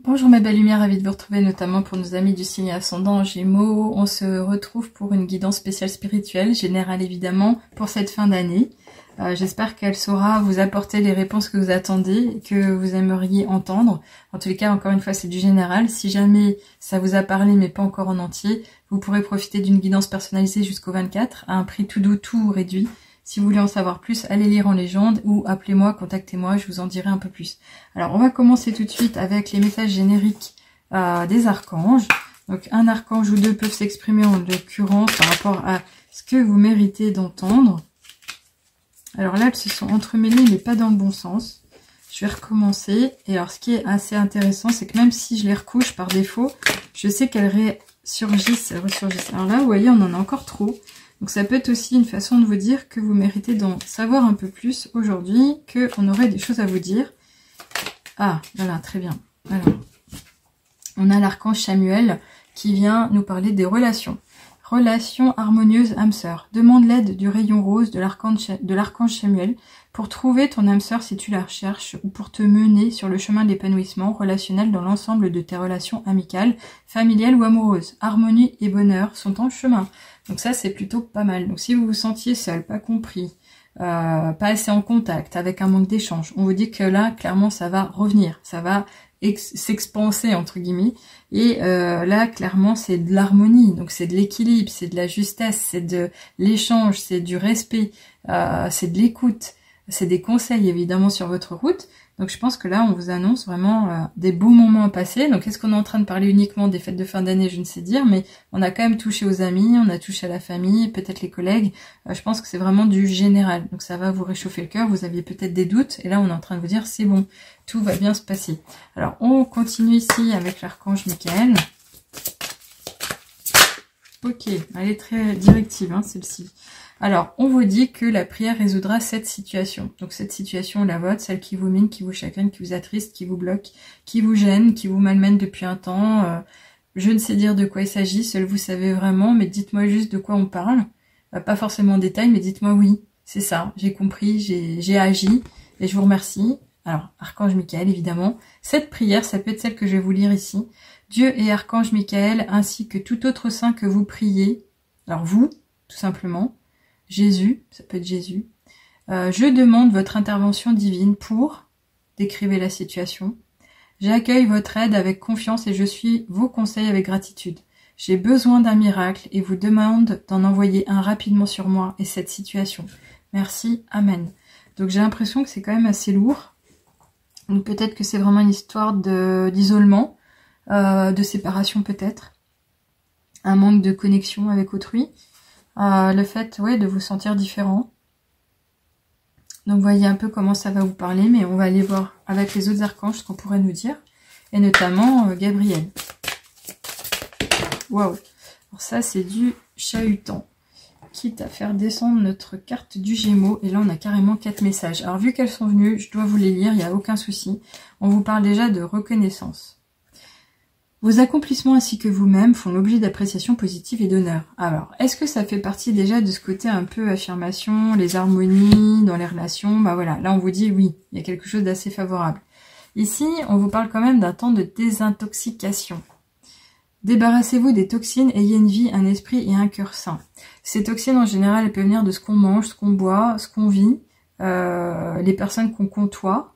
Bonjour ma belle lumière, ravie de vous retrouver notamment pour nos amis du signe ascendant en Gémeaux. On se retrouve pour une guidance spéciale spirituelle, générale évidemment, pour cette fin d'année. J'espère qu'elle saura vous apporter les réponses que vous attendez et que vous aimeriez entendre. En tous les cas, encore une fois, c'est du général. Si jamais ça vous a parlé mais pas encore en entier, vous pourrez profiter d'une guidance personnalisée jusqu'au 24 à un prix tout doux, tout réduit. Si vous voulez en savoir plus, allez lire en légende ou appelez-moi, contactez-moi, je vous en dirai un peu plus. Alors, on va commencer tout de suite avec les messages génériques des archanges. Donc, un archange ou deux peuvent s'exprimer en l'occurrence par rapport à ce que vous méritez d'entendre. Alors là, elles se sont entremêlées, mais pas dans le bon sens. Je vais recommencer. Et alors, ce qui est assez intéressant, c'est que même si je les recouche par défaut, je sais qu'elles ressurgissent. Alors là, vous voyez, on en a encore trop. Donc ça peut être aussi une façon de vous dire que vous méritez d'en savoir un peu plus aujourd'hui, qu'on aurait des choses à vous dire. Ah, voilà, très bien. Alors, on a l'archange Samuel qui vient nous parler des relations. Relations harmonieuses âme sœur. Demande l'aide du rayon rose de l'archange Samuel pour trouver ton âme sœur si tu la recherches ou pour te mener sur le chemin de l'épanouissement relationnel dans l'ensemble de tes relations amicales, familiales ou amoureuses. Harmonie et bonheur sont en chemin. Donc ça, c'est plutôt pas mal. Donc si vous vous sentiez seul, pas compris, pas assez en contact, avec un manque d'échange, on vous dit que là, clairement, ça va revenir. Ça va s'expanser, entre guillemets. Et là, clairement, c'est de l'harmonie. Donc c'est de l'équilibre, c'est de la justesse, c'est de l'échange, c'est du respect, c'est de l'écoute. C'est des conseils, évidemment, sur votre route. Donc je pense que là, on vous annonce vraiment des beaux moments à passer. Donc est-ce qu'on est en train de parler uniquement des fêtes de fin d'année? Je ne sais dire, mais on a quand même touché aux amis, on a touché à la famille, peut-être les collègues. Je pense que c'est vraiment du général. Donc ça va vous réchauffer le cœur, vous aviez peut-être des doutes. Et là, on est en train de vous dire, c'est bon, tout va bien se passer. Alors on continue ici avec l'archange Michael. Ok, elle est très directive, hein, celle-ci. Alors, on vous dit que la prière résoudra cette situation. Donc cette situation, la vôtre, celle qui vous mine, qui vous chagrine, qui vous attriste, qui vous bloque, qui vous gêne, qui vous malmène depuis un temps. Je ne sais dire de quoi il s'agit, seul vous savez vraiment, mais dites-moi juste de quoi on parle. Pas forcément en détail, mais dites-moi oui, c'est ça, j'ai compris, j'ai agi, et je vous remercie. Alors, archange Michael, évidemment. Cette prière, ça peut être celle que je vais vous lire ici. Dieu et archange Michael, ainsi que tout autre saint que vous priez, alors vous, tout simplement, Jésus, ça peut être Jésus, je demande votre intervention divine pour, décrivez la situation, j'accueille votre aide avec confiance et je suis vos conseils avec gratitude. J'ai besoin d'un miracle et vous demande d'en envoyer un rapidement sur moi et cette situation. Merci, Amen. Donc j'ai l'impression que c'est quand même assez lourd. Donc peut-être que c'est vraiment une histoire d'isolement, de séparation peut-être, un manque de connexion avec autrui. Le fait, ouais, de vous sentir différent. Donc voyez un peu comment ça va vous parler, mais on va aller voir avec les autres archanges ce qu'on pourrait nous dire, et notamment Gabriel. Waouh. Alors ça, c'est du chahutant, quitte à faire descendre notre carte du Gémeaux, et là on a carrément 4 messages. Alors vu qu'elles sont venues, je dois vous les lire, il n'y a aucun souci. On vous parle déjà de reconnaissance. Vos accomplissements ainsi que vous-même font l'objet d'appréciation positive et d'honneur. Alors, est-ce que ça fait partie déjà de ce côté un peu affirmation, les harmonies dans les relations? Bah voilà, là on vous dit oui, il y a quelque chose d'assez favorable. Ici, on vous parle quand même d'un temps de désintoxication. Débarrassez-vous des toxines, ayez une vie, un esprit et un cœur sain. Ces toxines, en général, elles peuvent venir de ce qu'on mange, ce qu'on boit, ce qu'on vit, les personnes qu'on côtoie.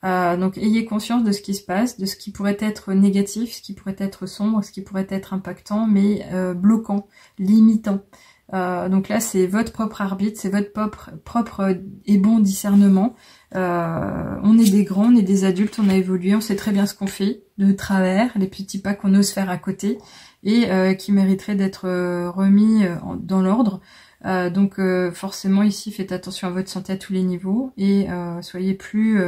Donc ayez conscience de ce qui se passe, de ce qui pourrait être négatif, ce qui pourrait être sombre, ce qui pourrait être impactant, mais bloquant, limitant. Donc là, c'est votre propre arbitre, c'est votre propre et bon discernement. On est des grands, on est des adultes, on a évolué, on sait très bien ce qu'on fait de travers, les petits pas qu'on ose faire à côté et qui mériteraient d'être remis dans l'ordre. Donc forcément ici, faites attention à votre santé à tous les niveaux et soyez plus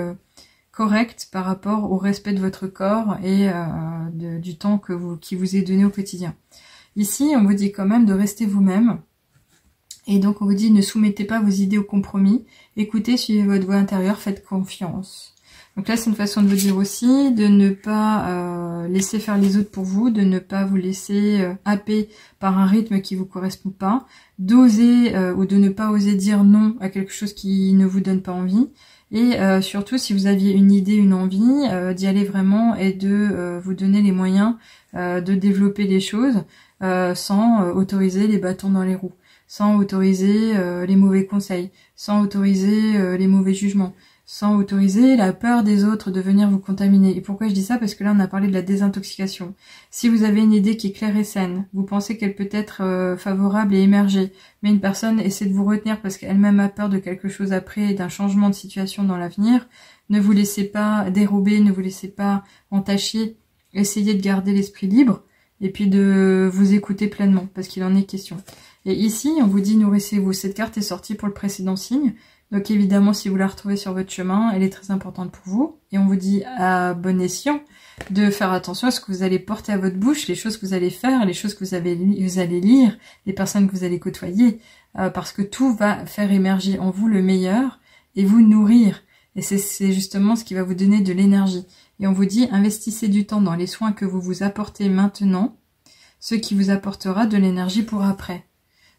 correct par rapport au respect de votre corps et du temps qui vous est donné au quotidien. Ici, on vous dit quand même de rester vous-même. Et donc, on vous dit ne soumettez pas vos idées au compromis. Écoutez, suivez votre voix intérieure, faites confiance. Donc là, c'est une façon de vous dire aussi de ne pas laisser faire les autres pour vous, de ne pas vous laisser happer par un rythme qui vous correspond pas, d'oser ou de ne pas oser dire non à quelque chose qui ne vous donne pas envie, Et surtout, si vous aviez une idée, une envie, d'y aller vraiment et de vous donner les moyens de développer les choses sans autoriser les bâtons dans les roues, sans autoriser les mauvais conseils, sans autoriser les mauvais jugements, sans autoriser la peur des autres de venir vous contaminer. Et pourquoi je dis ça? Parce que là, on a parlé de la désintoxication. Si vous avez une idée qui est claire et saine, vous pensez qu'elle peut être favorable et émerger, mais une personne essaie de vous retenir parce qu'elle-même a peur de quelque chose après, d'un changement de situation dans l'avenir, ne vous laissez pas dérober, ne vous laissez pas entacher, essayez de garder l'esprit libre, et puis de vous écouter pleinement, parce qu'il en est question. Et ici, on vous dit nourrissez-vous. Cette carte est sortie pour le précédent signe. Donc évidemment, si vous la retrouvez sur votre chemin, elle est très importante pour vous. Et on vous dit à bon escient de faire attention à ce que vous allez porter à votre bouche, les choses que vous allez faire, les choses que vous allez lire, les personnes que vous allez côtoyer, parce que tout va faire émerger en vous le meilleur et vous nourrir. Et c'est justement ce qui va vous donner de l'énergie. Et on vous dit, investissez du temps dans les soins que vous vous apportez maintenant, ce qui vous apportera de l'énergie pour après.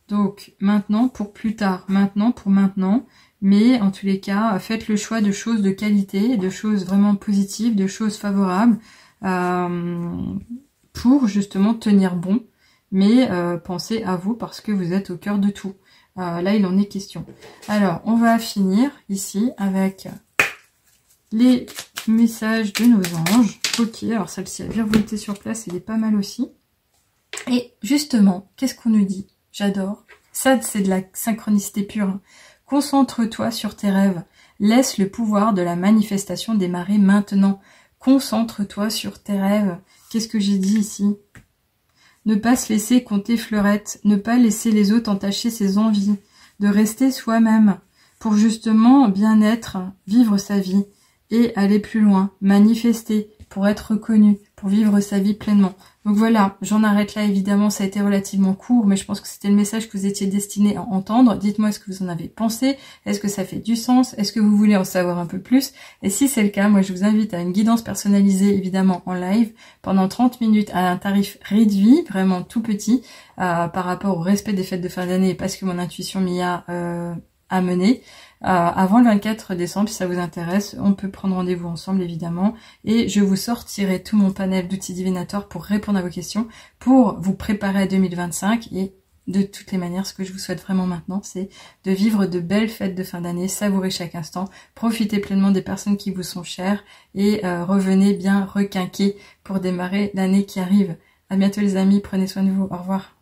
Donc maintenant pour plus tard, maintenant pour maintenant. Mais en tous les cas, faites le choix de choses de qualité, de choses vraiment positives, de choses favorables pour justement tenir bon. Mais pensez à vous parce que vous êtes au cœur de tout. Là, il en est question. Alors, on va finir ici avec les messages de nos anges. Ok, alors celle-ci a bien volé sur place, elle est pas mal aussi. Et justement, qu'est-ce qu'on nous dit? J'adore. Ça, c'est de la synchronicité pure. Concentre-toi sur tes rêves. Laisse le pouvoir de la manifestation démarrer maintenant. Concentre-toi sur tes rêves. Qu'est-ce que j'ai dit ici? Ne pas se laisser compter fleurettes. Ne pas laisser les autres entacher ses envies. De rester soi-même. Pour justement bien être, vivre sa vie. Et aller plus loin. Manifester. Pour être reconnu. Pour vivre sa vie pleinement. Donc voilà, j'en arrête là, évidemment, ça a été relativement court, mais je pense que c'était le message que vous étiez destiné à entendre. Dites-moi ce que vous en avez pensé, est-ce que ça fait du sens, est-ce que vous voulez en savoir un peu plus? Et si c'est le cas, moi je vous invite à une guidance personnalisée, évidemment en live, pendant 30 minutes à un tarif réduit, vraiment tout petit, par rapport au respect des fêtes de fin d'année, parce que mon intuition m'y a amené. Avant le 24 décembre, si ça vous intéresse, on peut prendre rendez-vous ensemble évidemment, et je vous sortirai tout mon panel d'outils divinatoires pour répondre à vos questions, pour vous préparer à 2025. Et de toutes les manières, ce que je vous souhaite vraiment maintenant, c'est de vivre de belles fêtes de fin d'année, savourer chaque instant, profiter pleinement des personnes qui vous sont chères, et revenez bien requinqués pour démarrer l'année qui arrive. À bientôt les amis, prenez soin de vous, au revoir.